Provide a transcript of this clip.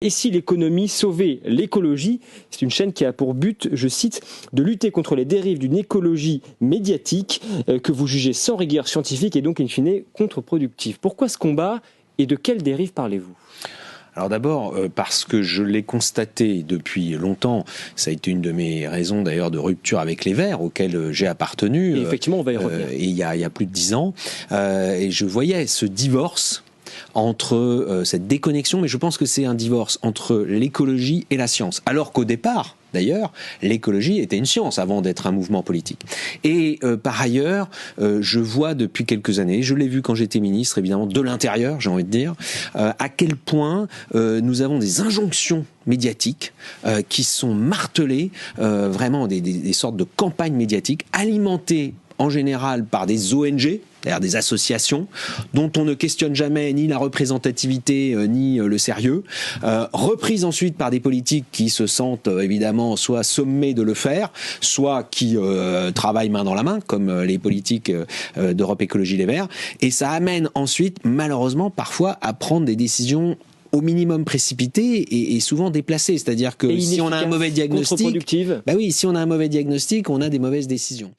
Et si l'économie sauvait l'écologie? C'est une chaîne qui a pour but, je cite, de lutter contre les dérives d'une écologie médiatique que vous jugez sans rigueur scientifique et donc in fine contre-productive. Pourquoi ce combat et de quelles dérives parlez-vous? Alors d'abord, parce que je l'ai constaté depuis longtemps, ça a été une de mes raisons d'ailleurs de rupture avec les Verts, auxquels j'ai appartenu. Et effectivement, on va y revenir. Il y a plus de 10 ans, et je voyais ce divorce entre cette déconnexion, mais je pense que c'est un divorce entre l'écologie et la science. Alors qu'au départ, d'ailleurs, l'écologie était une science avant d'être un mouvement politique. Et par ailleurs, je vois depuis quelques années, je l'ai vu quand j'étais ministre, évidemment, de l'Intérieur, j'ai envie de dire, à quel point nous avons des injonctions médiatiques qui sont martelées, vraiment des sortes de campagnes médiatiques alimentées en général par des ONG, c'est-à-dire des associations dont on ne questionne jamais ni la représentativité ni le sérieux, reprises ensuite par des politiques qui se sentent évidemment soit sommés de le faire, soit qui travaillent main dans la main, comme les politiques d'Europe Écologie Les Verts, et ça amène ensuite malheureusement parfois à prendre des décisions au minimum précipitées et souvent déplacées, c'est-à-dire que si on a un mauvais diagnostic, bah oui, si on a un mauvais diagnostic, on a des mauvaises décisions.